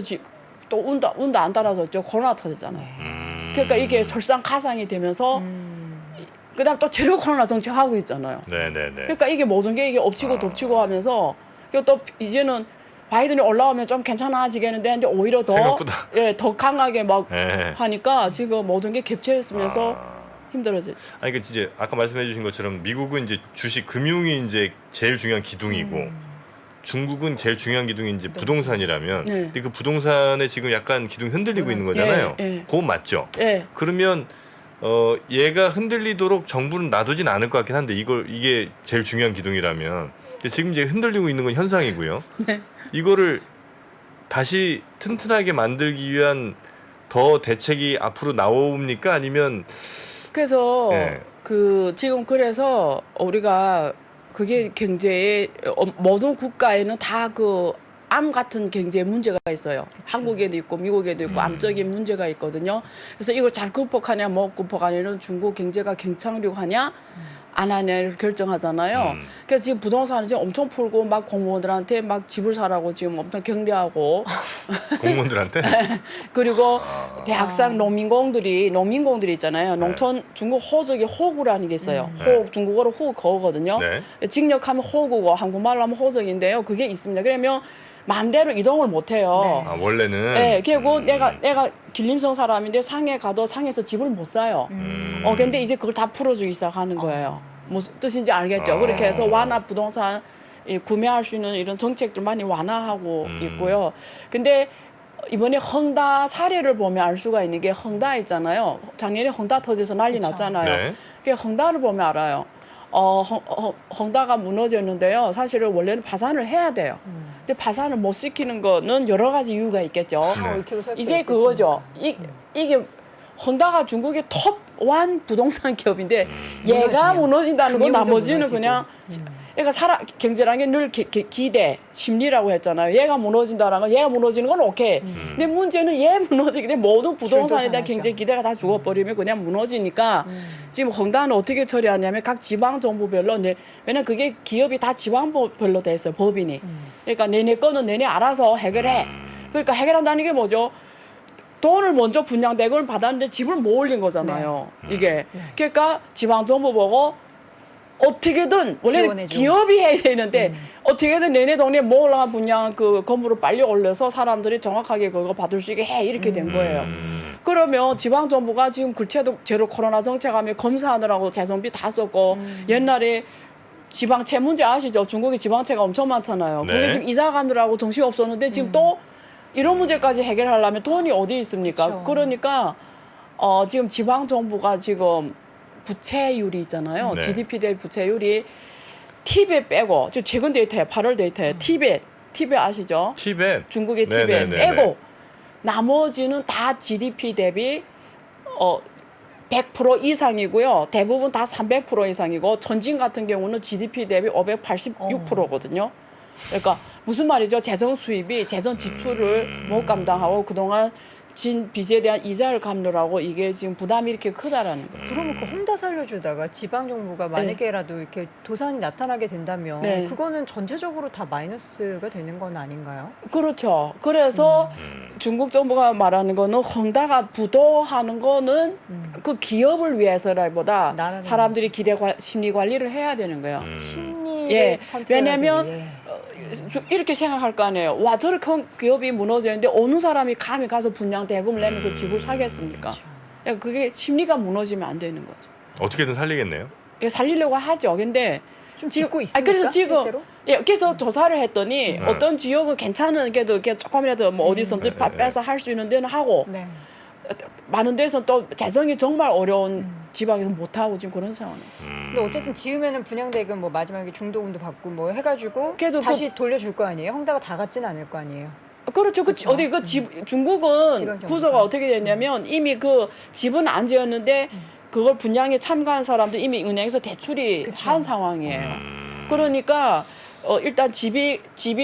또 운도 안 따라줬죠. 코로나 터졌잖아요. 그러니까 이게 설상가상이 되면서 그다음 또 제로 코로나 정책하고 있잖아요. 네네네. 그러니까 이게 모든 게 이게 엎치고 덮치고 하면서 그리고 또 이제는 바이든이 올라오면 좀 괜찮아지겠는데 근데 오히려 생각보다. 더 강하게 막 네. 하니까 지금 모든 게 겹쳐있으면서 힘들어져. 아니 그 진짜 아까 말씀해주신 것처럼 미국은 이제 주식 금융이 이제 제일 중요한 기둥이고 중국은 제일 중요한 기둥이 이제 부동산이라면 네. 근데 그 부동산에 지금 약간 기둥이 흔들리고 있는 거잖아요. 예, 예. 그건 맞죠? 예. 그러면 얘가 흔들리도록 정부는 놔두진 않을 것 같긴 한데 이게 제일 중요한 기둥이라면 근데 지금 이제 흔들리고 있는 건 현상이고요. 네. 이거를 다시 튼튼하게 만들기 위한 더 대책이 앞으로 나옵니까? 아니면 그래서 네. 지금 그래서 우리가 그게 경제에 모든 국가에는 다 암 같은 경제 문제가 있어요. 한국에도 있고 미국에도 있고 암적인 문제가 있거든요. 그래서 이걸 잘 극복하냐 못 극복하냐는 중국 경제가 경착륙 하냐 안 하냐를 결정하잖아요. 그래서 지금 부동산을 지금 엄청 풀고 막 공무원들한테 막 집을 사라고 지금 엄청 격려하고 공무원들한테 그리고 대학생 농민공들이 있잖아요. 농촌 중국 호적이 호구라는 게 있어요. 호 중국어로 호거거든요. 네. 직역하면 호구고 한국말로 하면 호적인데요. 그게 있습니다. 그러면 마음대로 이동을 못 해요. 아, 원래는 네, 그리고 내가 길림성 사람인데 상해 가도 상해에서 집을 못 사요. 근데 이제 그걸 다 풀어주기 시작하는 거예요. 무슨 뜻인지 알겠죠? 그렇게 해서 완화 부동산 구매할 수 있는 이런 정책들 많이 완화하고 있고요. 근데 이번에 헝다 사례를 보면 알 수가 있는 게 헝다 있잖아요. 작년에 헝다 터져서 난리 났잖아요. 네. 그 헝다를 보면 알아요. 헝다가 무너졌는데요. 사실은 원래는 파산을 해야 돼요. 근데 파산을 못 시키는 거는 여러 가지 이유가 있겠죠. 이제 그거죠. 이게 헝다가 중국의 톱1 부동산 기업인데 얘가 무너진다는 건 나머지는 그냥 얘가 경제라는 게 늘 기대, 심리라고 했잖아요. 얘가 무너진다는 건 얘가 무너지는 건 오케이. 근데 문제는 얘 무너지기 때문에 모든 부동산에 대한 경제 기대가 다 죽어버리면 그냥 무너지니까 지금 헝다는 어떻게 처리하냐면 각 지방 정부별로 왜냐면 그게 기업이 다 지방별로 돼 있어요. 법인이. 그러니까 내내 거는 내내 알아서 해결해. 그러니까 해결한다는 게 뭐죠? 돈을 먼저 분양대금을 받았는데 집을 못 올린 거잖아요. 이게. 그러니까 지방 정부 보고 어떻게든 원래는 지원해줘. 기업이 해야 되는데 어떻게든 내내 동네 뭐 올라간 분양 건물을 빨리 올려서 사람들이 정확하게 그거 받을 수 있게 해 이렇게 된 거예요. 그러면 지방 정부가 지금 글쎄도 제로 코로나 정책하면 검사하느라고 재정비 다 썼고 옛날에 지방채 문제 아시죠? 중국이 지방채가 엄청 많잖아요. 네. 그게 지금 이자 가느라고 정신 없었는데 지금 또 이런 문제까지 해결하려면 돈이 어디 있습니까? 그쵸. 그러니까 지금 지방 정부가 지금 부채율이 있잖아요. 네. GDP 대 부채율이 티벳 빼고 지금 최근 데이터에 8월 데이터에 티벳 아시죠? 티벳. 중국의 네, 티벳 네, 네, 빼고 네. 나머지는 다 GDP 대비 100% 이상이고요. 대부분 다 300% 이상이고 전진 같은 경우는 GDP 대비 586%거든요. 그러니까 무슨 말이죠? 재정 수입이 재정 지출을 못 감당하고 그동안 진 빚에 대한 이자를 갚느라고 이게 지금 부담이 이렇게 크다라는 거죠. 그러면 그 혼자 살려주다가 지방 정부가 만약에라도 이렇게 도산이 나타나게 된다면 네. 그거는 전체적으로 다 마이너스가 되는 건 아닌가요? 그렇죠. 그래서 중국 정부가 말하는 거는 헝다가 부도하는 거는 그 기업을 위해서라기보다 나라는 사람들이 심리 관리를 해야 되는 거예요. 심리를 예. 컨트롤하기 왜냐면 위해. 이렇게 생각할 거 아니에요. 와 저렇게 기업이 무너지는데 어느 사람이 감히 가서 분양 대금을 내면서 집을 사겠습니까? 그러니까 그게 심리가 무너지면 안 되는 거죠. 어떻게든 살리겠네요. 이거 살리려고 하죠. 근데 좀 지금- 짓고 있습니까? 그래서 지금 실제로? 예, 그래서 조사를 했더니 어떤 지역은 괜찮은 게도 이렇게 조금이라도 뭐 어디서 빼서 할 수 있는 데는 하고 네. 많은 데서 또 재정이 정말 어려운 지방에서 못 하고 지금 그런 상황이에요. 근데 어쨌든 지으면은 분양대금 뭐 마지막에 중도금도 받고 뭐 해가지고 그래도 다시 돌려줄 거 아니에요? 헝다가 다 갖진 않을 거 아니에요? 그렇죠. 어디 중국은 지방 정부가. 구조가 어떻게 됐냐면 이미 그 집은 안 지었는데 그걸 분양에 참가한 사람들 이미 은행에서 대출이 그쵸. 한 상황이에요. 그러니까 일단 집이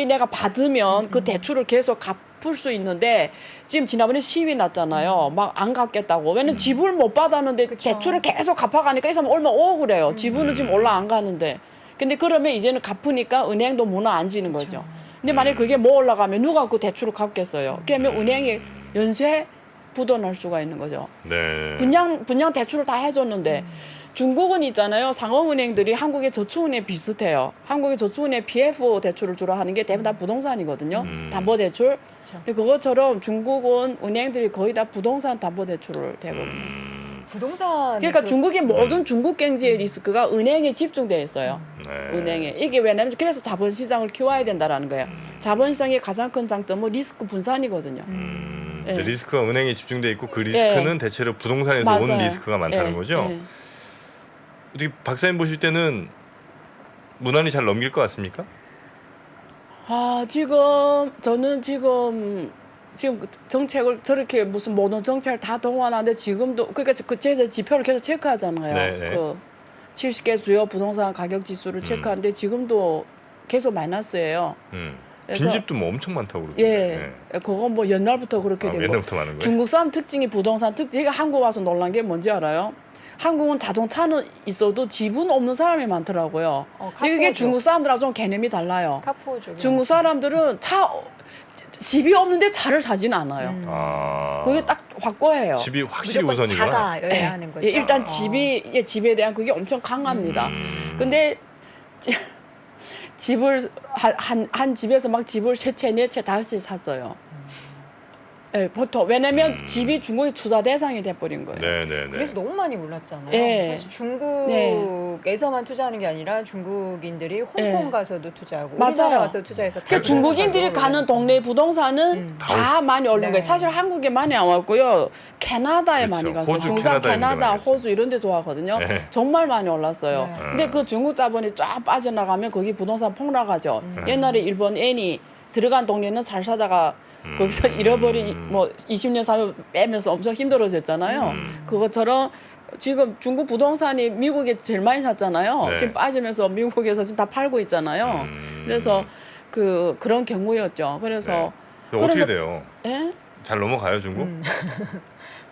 내가 받으면 그 대출을 계속 갚을 수 있는데 지금 지난번에 시위 났잖아요. 막 안 갚겠다고. 왜냐면 집을 못 받았는데 그쵸. 대출을 계속 갚아가니까 이 사람 얼마 억울해요. 지분은 지금 올라 안 가는데. 근데 그러면 이제는 갚으니까 은행도 무너 앉는 거죠. 근데 만약에 그게 뭐 올라가면 누가 그 대출을 갚겠어요. 그러면 은행이 연쇄 부도날 수가 있는 거죠. 네. 분양 대출을 다 해줬는데 중국은 있잖아요. 상업은행들이 한국의 저축은행 비슷해요. 한국의 저축은행 PF 대출을 주로 하는 게 대부분 다 부동산이거든요. 담보대출. 근데 그것처럼 중국은 은행들이 거의 다 부동산 담보대출을 대부분. 부동산 그러니까 중국의 모든 중국 경제의 리스크가 은행에 집중돼 있어요. 네. 은행에. 이게 왜냐면 그래서 자본시장을 키워야 된다라는 거예요. 자본시장의 가장 큰 장점은 리스크 분산이거든요. 예. 근데 리스크가 은행에 집중돼 있고 그 리스크는 대체로 부동산에서 온 맞아요. 리스크가 많다는 예, 거죠. 예. 어떻게 박사님 보실 때는 무난히 잘 넘길 것 같습니까? 저는 지금 정책을 저렇게 무슨 모든 정책을 다 동원하는데 지금도 그러니까 그제서 지표를 계속 체크하잖아요. 네, 네. 그 70개 주요 부동산 가격 지수를 체크하는데 지금도 계속 마이너스예요. 그래서- 빈집도 뭐 엄청 많다고 그러던데. 예, 그건 뭐 옛날부터 그렇게 되고 옛날부터 많은 거예요. 중국 사람 특징이 부동산 특징이 한국 와서 놀란 게 뭔지 알아요? 한국은 자동차는 있어도 집은 없는 사람이 많더라고요. 근데 그게 카푸어죠. 중국 사람들하고 좀 개념이 달라요. 카푸어죠. 중국 사람들은 집이 없는데 차를 사지는 않아요. 아. 그게 딱 확고해요. 집이 확실히 무조건 우선이구나. 작아여야 하는 거죠. 예, 일단 집에 대한 그게 엄청 강합니다. 근데 집을 한 집에서 막 집을 세 채, 네 채, 다섯 채 샀어요. 예, 보통 왜냐면 집이 중국의 투자 대상이 돼버린 거예요. 네네네. 그래서 너무 많이 올랐잖아요. 예. 사실 중국에서만 투자하는 게 아니라 중국인들이 홍콩 예. 가서도 투자하고 맞아요. 우리나라 가서 투자해서 다 그러니까 중국인들이 부동산으로 가는 올랐죠. 동네 부동산은 다 많이 오른 네. 거예요. 사실 한국에 많이 안 왔고요. 캐나다에 그렇죠. 많이 갔어요. 호주, 중산 캐나다 이런 데 캐나다, 많이 갔어요. 호주 이런 데 좋아하거든요. 네. 정말 많이 올랐어요. 네. 근데 그 중국 자본이 쫙 빠져나가면 거기 부동산 폭락하죠. 옛날에 일본 엔이 들어간 동네는 잘 사다가 거기서 잃어버린 뭐 20년 사면 빼면서 엄청 힘들어졌잖아요. 그것처럼 지금 중국 부동산이 미국에 제일 많이 샀잖아요. 네. 지금 빠지면서 미국에서 지금 다 팔고 있잖아요. 그래서 그런 경우였죠. 그래서 그래서 어떻게 그래서- 돼요? 예? 잘 넘어가요 중국?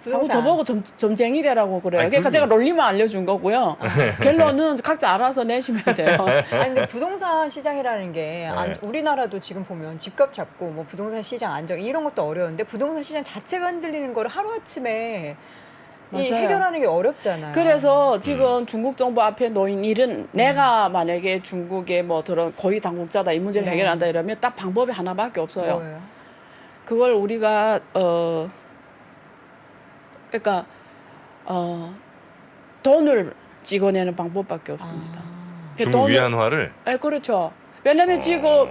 자꾸 부동산. 저보고 점쟁이 되라고 그래요. 아니, 그러니까 그럼요. 제가 논리만 알려준 거고요. 결론은 각자 알아서 내시면 돼요. 아니 근데 부동산 시장이라는 게 네. 우리나라도 지금 보면 집값 잡고 뭐 부동산 시장 안정 이런 것도 어려운데 부동산 시장 자체가 흔들리는 거를 하루 아침에 맞아요. 해결하는 게 어렵잖아요. 그래서 지금 중국 정부 앞에 놓인 일은 내가 만약에 중국의 뭐 그런 고위 당국자다 이 문제를 네. 해결한다 이러면 딱 방법이 하나밖에 없어요. 뭐예요? 그걸 우리가 그러니까 돈을 찍어내는 방법밖에 없습니다. 그 중국 돈을- 위안화를 네, 그렇죠. 왜냐면 지금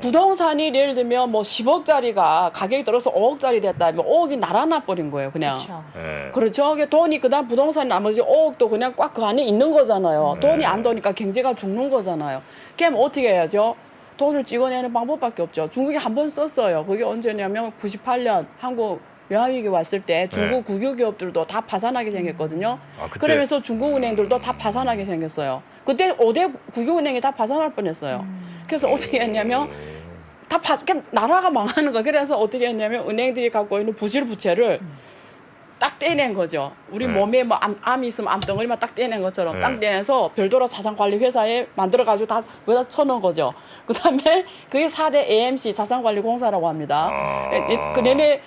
부동산이 예를 들면 뭐 10억짜리가 가격이 떨어서 5억짜리 됐다면 5억이 날아나 버린 거예요, 그냥. 그렇죠. 네. 그렇죠. 그게 돈이 그다음 부동산 나머지 5억도 그냥 꽉 그 안에 있는 거잖아요. 돈이 안 도니까 경제가 죽는 거잖아요. 그럼 어떻게 해야죠? 돈을 찍어내는 방법밖에 없죠. 중국이 한 번 썼어요. 그게 언제냐면 98년 한국 외환위기 왔을 때 중국 국유 기업들도 다 파산하게 생겼거든요. 아, 그때? 그러면서 중국 은행들도 다 파산하게 생겼어요. 그때 5대 국유 은행이 다 파산할 뻔했어요. 그래서 어떻게 했냐면 다 그냥 나라가 망하는 거. 그래서 어떻게 했냐면 은행들이 갖고 있는 부실 부채를 딱 떼낸 거죠. 우리 네. 몸에 뭐 암이 있으면 암덩어리만 딱 떼낸 것처럼 네. 딱 떼내서 별도로 자산관리 회사에 만들어가지고 다 거기다 쳐놓은 거죠. 그다음에 그게 4대 AMC 자산관리공사라고 합니다. 그 내내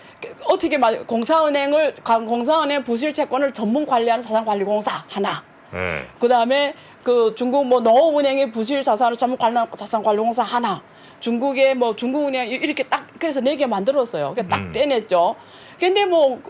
어떻게 말 공사은행 부실 채권을 전문 관리하는 자산관리공사 하나. 네. 그다음에 그 중국 뭐 농업은행의 부실 자산을 전문 관리하는 자산관리공사 하나. 중국의 뭐 중국은행 이렇게 딱 그래서 4개 만들었어요. 딱 떼냈죠. 근데 뭐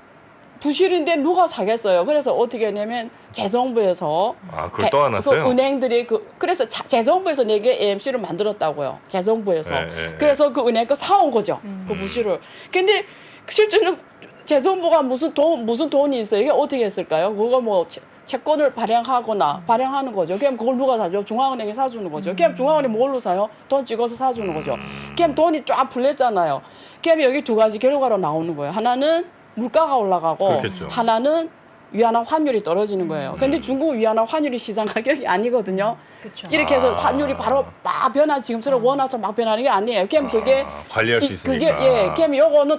부실인데 누가 사겠어요. 그래서 어떻게 했냐면 재정부에서 아, 그걸 떠안았어요? 그 은행들이 그래서 재정부에서 4개 AMC를 만들었다고요. 재정부에서. 그래서 그 은행 거 사온 거죠. 그 부실을. 근데 실제는 재정부가 무슨 돈이 있어요. 이게 어떻게 했을까요? 그거 뭐 채권을 발행하는 거죠. 그럼 그걸 누가 사죠? 중앙은행이 사주는 거죠. 그럼 중앙은행이 뭘로 사요? 돈 찍어서 사주는 거죠. 그럼 돈이 쫙 풀렸잖아요. 그럼 여기 두 가지 결과로 나오는 거예요. 하나는 물가가 올라가고 그렇겠죠. 하나는 위안화 환율이 떨어지는 거예요. 근데 중국 위안화 환율이 시장 가격이 아니거든요. 그쵸. 이렇게 해서 환율이 바로 막 변화 지금처럼 원화처럼 막 변하는 게 아니에요. 그럼 그게 관리할 수 있으니까. 그게 그럼 요거는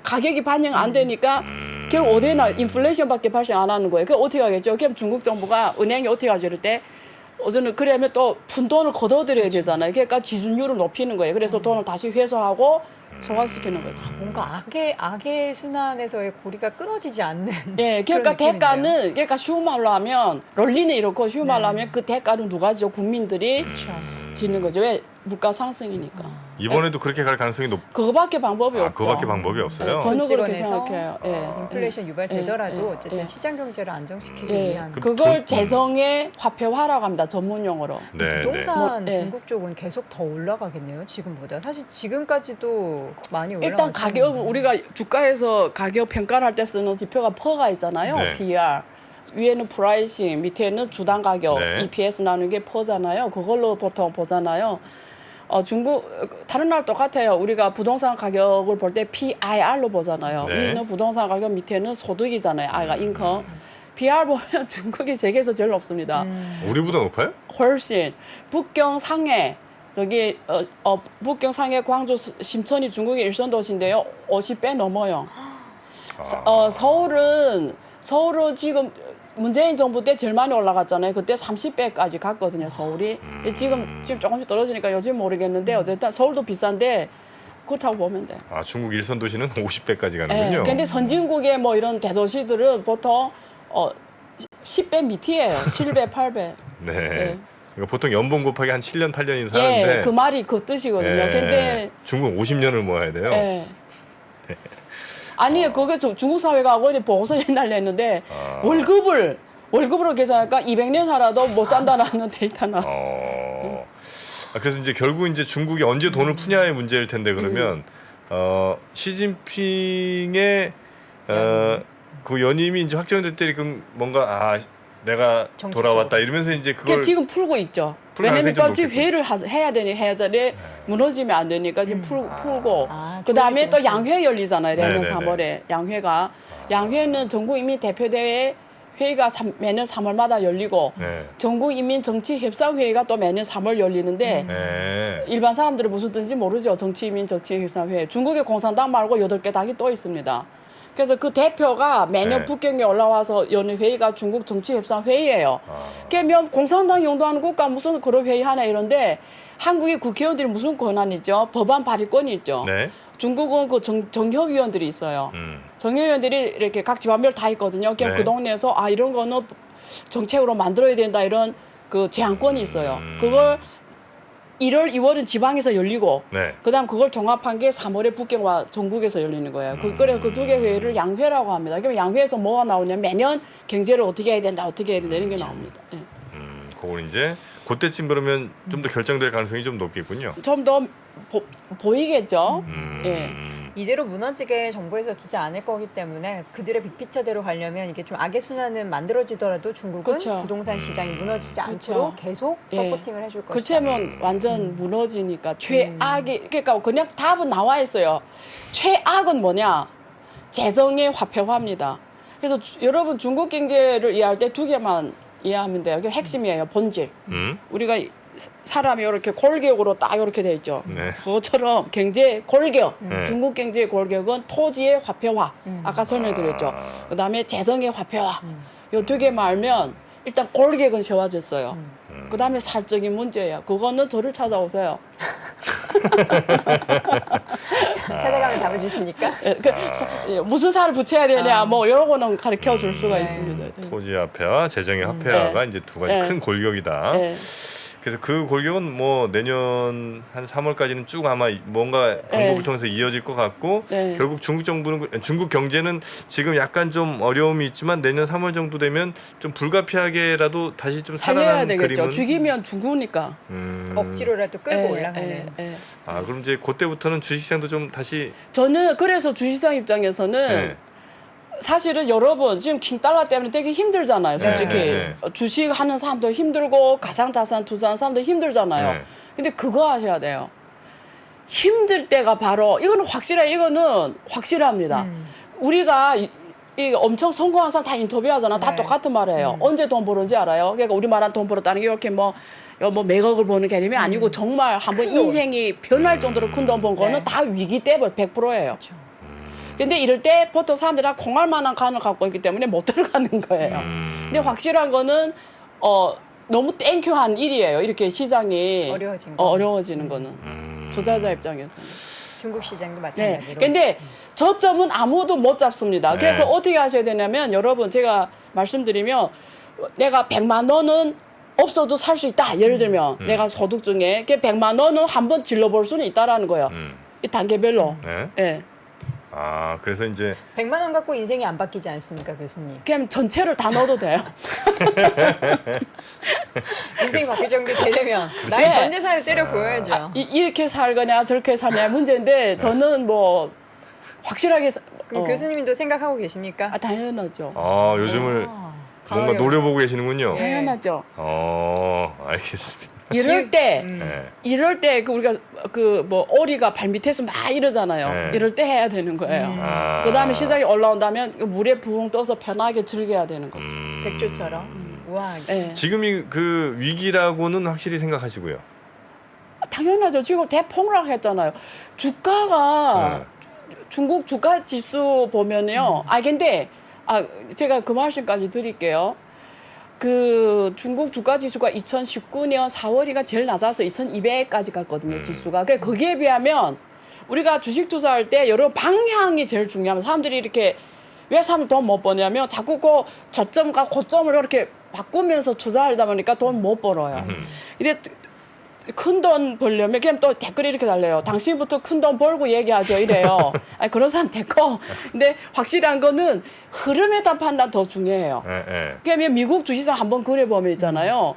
가격이 반영 안 되니까 결국 어디나 인플레이션밖에 발생 안 하는 거예요. 그 어떻게 하겠죠? 그럼 중국 정부가 은행이 어떻게 하죠? 이럴 때 어제는 그러면 또 푼 돈을 걷어들여야 되잖아요. 그러니까 지준율을 높이는 거예요. 그래서 돈을 다시 회수하고 소각시키는 거죠. 뭔가 악의 순환에서의 고리가 끊어지지 않는. 네, 그러니까 그런 대가는 그러니까 쉬운 말로 하면 론리는 이렇고 쉬운 말로 하면 그 대가는 누가 지죠? 국민들이 그렇죠. 지는 거죠. 왜? 물가 상승이니까. 이번에도 그렇게 갈 가능성이 그거밖에 방법이 없죠. 그거밖에 방법이 없어요? 네, 저는 그렇게 정치권에서 생각해요. 예. 인플레이션 유발되더라도 예. 어쨌든 예. 시장 경제를 안정시키기 예. 위한. 그걸 재성의 화폐화라고 합니다. 전문 용어로. 네, 부동산 뭐, 네. 중국 쪽은 계속 더 올라가겠네요. 지금보다. 사실 지금까지도 많이 올라가죠. 일단 가격 우리가 주가에서 가격 평가를 할 때 쓰는 지표가 퍼가 있잖아요. 네. PER. 위에는 프라이싱, 밑에는 주당 가격, 네. EPS 나누는 게 퍼잖아요. 그걸로 보통 보잖아요. 중국 다른 나라 똑같아요. 우리가 부동산 가격을 볼 때 PIR로 보잖아요. 네. 위는 부동산 가격, 밑에는 소득이잖아요. I가 인컴. PR 보면 중국이 세계에서 제일 높습니다. 우리보다 높아요? 훨씬 북경 상해 저기 북경 상해 광주 심천이 중국의 일선 도시인데요. 50배 넘어요. 서울은 지금 문재인 정부 때 제일 많이 올라갔잖아요. 그때 30배까지 갔거든요, 서울이. 지금 조금씩 떨어지니까 요즘 모르겠는데 어쨌든 서울도 비싼데 그렇다고 보면 돼. 아, 중국 일선 도시는 50배까지 예. 가는군요. 근데 선진국의 뭐 이런 대도시들은 보통 10배 밑이에요. 7배, 8배. 네. 예. 그러니까 보통 연봉 곱하기 한 7년, 8년이 사는데 예, 그 말이 그 뜻이거든요. 예. 근데 중국은 50년을 모아야 돼요. 예. 아니 그게 중국 사회가 거의 보고서 옛날 냈는데 월급으로 계산하니까 200년 살아도 못 산다라는 데이터 나왔어. 그래서 이제 결국 이제 중국이 언제 돈을 푸냐의 문제일 텐데 그러면 시진핑의 그 연임이 이제 확정될 때 그 뭔가 내가 정책적으로. 돌아왔다 이러면서 이제 그걸 그러니까 지금 풀고 있죠. 풀 왜냐면 가능성이 또 지금 좀 회의를 해야 되니 해야지 무너지면 안 되니까 지금 풀고 그 다음에 또 조금씩. 양회 열리잖아요. 내년 네네네. 3월에 양회는 전국인민대표대회 회의가 매년 3월마다 열리고 네. 전국인민정치협상회의가 또 매년 3월 열리는데 네. 일반 사람들은 무슨 뜻인지 모르죠. 정치인민정치협상회의. 중국의 공산당 말고 8개 당이 또 있습니다. 그래서 그 대표가 매년 네. 북경에 올라와서 여는 회의가 중국 정치협상회의예요. 그러면 공산당 용도하는 국가 무슨 그런 회의 하나 이런데 한국의 국회의원들이 무슨 권한이 있죠? 법안 발의권이 있죠. 네. 중국은 그 정협위원들이 있어요. 정협위원들이 이렇게 각 지방별 다 있거든요. 그냥 네. 그 동네에서 이런 거는 정책으로 만들어야 된다 이런 그 제안권이 있어요. 그걸 1월, 2월은 지방에서 열리고 네. 그다음 그걸 종합한 게 3월에 북경과 전국에서 열리는 거예요. 그래서 그 두 개 회의를 양회라고 합니다. 그럼 양회에서 뭐가 나오냐면 매년 경제를 어떻게 해야 된다 이런 게 나옵니다. 예. 그걸 이제 그때쯤 그러면 좀 더 결정될 가능성이 좀 높겠군요. 좀 더 보이겠죠. 예. 이대로 무너지게 정부에서 두지 않을 거기 때문에 그들의 빅피처대로 가려면 이게 좀 악의 순환은 만들어지더라도 중국은 그쵸. 부동산 시장이 무너지지 않도록 계속 예. 서포팅을 해줄 것이다. 그렇다면 완전 무너지니까 최악이 그러니까 그냥 답은 나와 있어요. 최악은 뭐냐? 재정의 화폐화입니다. 그래서 여러분 중국 경제를 이해할 때 두 개만 이해하면 돼요. 그게 핵심이에요. 본질. 우리가 사람이 이렇게 골격으로 딱 이렇게 돼 있죠. 네. 그것처럼 경제 골격, 네. 중국 경제의 골격은 토지의 화폐화. 아까 설명드렸죠. 그다음에 재정의 화폐화. 이 두 개만 알면 일단 골격은 세워졌어요. 그다음에 살적인 문제예요. 그거는 저를 찾아오세요. 찾아가면 답을 주십니까? 무슨 살을 붙여야 되냐, 뭐 이런 거는 가르쳐 줄 수가 있습니다. 토지 화폐와 재정의 화폐화가 이제 두 가지 네. 큰 골격이다. 네. 그래서 그 골격은 뭐 내년 한 3월까지는 쭉 아마 뭔가 방법을 통해서 이어질 것 같고 네. 결국 중국 정부는 중국 경제는 지금 약간 좀 어려움이 있지만 내년 3월 정도 되면 좀 불가피하게라도 다시 좀 살려야 살아나는 되겠죠. 그림은 죽이면 죽으니까. 억지로라도 끌고 올라가는. 아 그럼 이제 그때부터는 주식시장도 좀 다시 저는 그래서 주식시장 입장에서는 네. 사실은 여러분 지금 킹달러 때문에 되게 힘들잖아요. 솔직히 네. 주식 하는 사람도 힘들고 가상자산 투자하는 사람도 힘들잖아요. 네. 근데 그거 하셔야 돼요. 힘들 때가 바로 이거는 확실합니다. 우리가 이 엄청 성공한 사람 다 인터뷰하잖아. 다 네. 똑같은 말이에요. 언제 돈 벌었는지 알아요? 그러니까 우리 말한 돈 벌었다는 게 이렇게 뭐 매각을 보는 개념이 아니고 정말 한번 인생이 변할 정도로 큰 돈 번 거는 네. 다 위기 때문에 100%예요. 그렇죠. 근데 이럴 때 보통 사람들이 다 공할 만한 간을 갖고 있기 때문에 못 들어가는 거예요. 근데 확실한 거는 너무 땡큐한 일이에요. 이렇게 시장이 어려워진 거. 어려워지는 거는 투자자 입장에서는. 중국 시장도 네. 마찬가지로. 근데 저점은 아무도 못 잡습니다. 네. 그래서 어떻게 하셔야 되냐면 여러분 제가 말씀드리면 내가 100만 원은 없어도 살 수 있다. 예를 들면 내가 소득 중에 100만 원은 한번 질러볼 수는 있다라는 거예요. 이 단계별로. 네. 예. 아 그래서 이제 100만 원 갖고 인생이 안 바뀌지 않습니까, 교수님? 그냥 전체를 다 넣어도 돼요. 인생이 바뀔 정도 되려면 나의 전 재산을 때려 보여야죠. 이렇게 살거냐 저렇게 살냐 문제인데 저는 뭐 확실하게 그럼 교수님도 생각하고 계십니까? 당연하죠. 아 요즘을 뭔가 가을에 노려보고 계시는군요. 네. 당연하죠. 알겠습니다. 이럴 때 네. 이럴 때 우리가 그 오리가 발 밑에서 막 이러잖아요. 네. 이럴 때 해야 되는 거예요. 아. 그다음에 시장이 올라온다면 그 물에 부흥 떠서 편하게 즐겨야 되는 거죠. 백조처럼 우아하게. 네. 지금이 그 위기라고는 확실히 생각하시고요. 당연하죠. 지금 대폭락 했잖아요. 주가가 중국 주가 지수 보면요. 근데 제가 그 말씀까지 드릴게요. 그 중국 주가 지수가 2019년 4월이가 제일 낮아서 2200까지 갔거든요. 지수가. 거기에 비하면 우리가 주식 투자할 때 여러 방향이 제일 중요합니다. 사람들이 이렇게 왜 사람 돈 못 버냐면 자꾸 그 저점과 고점을 이렇게 바꾸면서 투자하다 보니까 돈 못 벌어요. 근데 큰 돈 벌려면 그냥 또 댓글이 이렇게 달려요. 당신부터 큰 돈 벌고 얘기하죠. 이래요. 그런 사람 됐고. 근데 확실한 거는 흐름에 대한 판단 더 중요해요. 네. 그러면 미국 주식시장 한번 그려보면 있잖아요.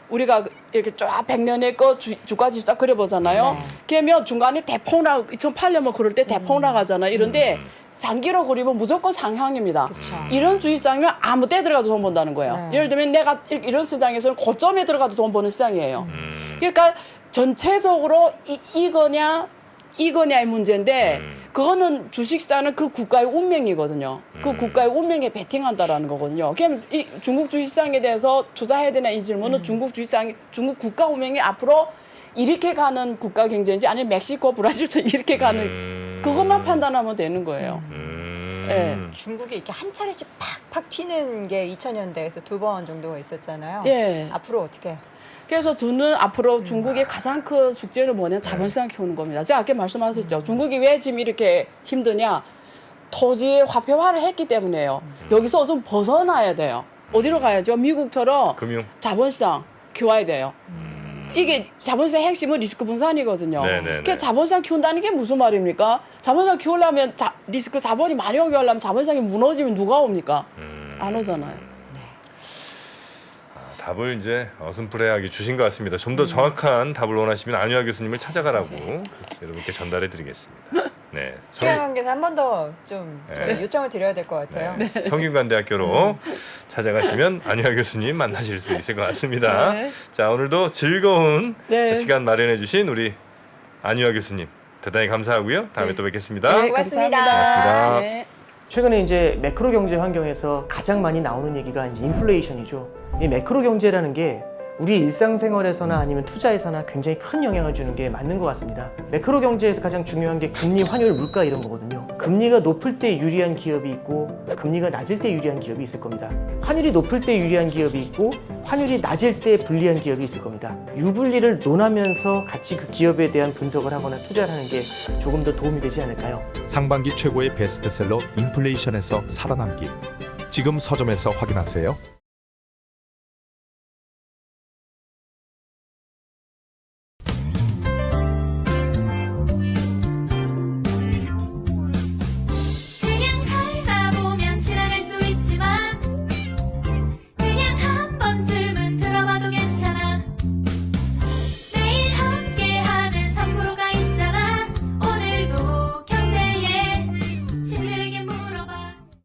우리가 이렇게 쫙 100년의 거 주가 지수 딱 그려보잖아요. 그러면 중간에 대폭락 2008년 그럴 때 대폭락 하잖아요. 이런데 장기로 그리면 무조건 상향입니다. 이런 주식시장이면 아무 때 들어가도 돈 번다는 거예요. 예를 들면 내가 이런 시장에서는 고점에 들어가도 돈 버는 시장이에요. 그러니까 전체적으로 이거냐의 문제인데 그거는 주식시장은 그 국가의 운명이거든요. 그 국가의 운명에 베팅한다라는 거거든요. 그럼 이 중국 주식시장에 대해서 투자해야 되나 이 질문은 중국 국가 운명이 앞으로 이렇게 가는 국가 경제인지 아니면 멕시코, 브라질처럼 이렇게 가는 그것만 판단하면 되는 거예요. 예. 중국이 이렇게 한 차례씩 팍팍 튀는 게 2000년대에서 2번 정도가 있었잖아요. 예. 앞으로 어떻게? 그래서 저는 앞으로 중국의 가장 큰 숙제는 뭐냐 자본시장 키우는 겁니다. 제가 아까 말씀하셨죠. 중국이 왜 지금 이렇게 힘드냐? 토지의 화폐화를 했기 때문에요. 여기서 좀 벗어나야 돼요. 어디로 가야죠? 미국처럼 금융. 자본시장 키워야 돼요. 이게 자본시장 핵심은 리스크 분산이거든요. 네네네. 그러니까 자본시장 키운다는 게 무슨 말입니까? 자본시장 키우려면 리스크 자본이 많이 오게 하려면 자본시장이 무너지면 누가 옵니까? 안 오잖아요. 답을 이제 어슴푸레하게 주신 것 같습니다. 좀 더 정확한 답을 원하시면 안유아 교수님을 찾아가라고 여러분께 전달해드리겠습니다. 네, 시간 관계상 한 번 더 좀 네. 요청을 드려야 될 것 같아요. 네. 성균관대학교로 찾아가시면 안유아 교수님 만나실 수 있을 것 같습니다. 네. 자, 오늘도 즐거운 네. 시간 마련해주신 우리 안유아 교수님 대단히 감사하고요. 다음에 또 뵙겠습니다. 네, 고맙습니다. 고맙습니다. 네. 최근에 이제 매크로 경제 환경에서 가장 많이 나오는 얘기가 이제 인플레이션이죠. 이 매크로 경제라는 게 우리 일상생활에서나 아니면 투자에서나 굉장히 큰 영향을 주는 게 맞는 것 같습니다. 매크로 경제에서 가장 중요한 게 금리, 환율, 물가 이런 거거든요. 금리가 높을 때 유리한 기업이 있고 금리가 낮을 때 유리한 기업이 있을 겁니다. 환율이 높을 때 유리한 기업이 있고 환율이 낮을 때 불리한 기업이 있을 겁니다. 유불리를 논하면서 같이 그 기업에 대한 분석을 하거나 투자를 하는 게 조금 더 도움이 되지 않을까요? 상반기 최고의 베스트셀러 인플레이션에서 살아남기. 지금 서점에서 확인하세요.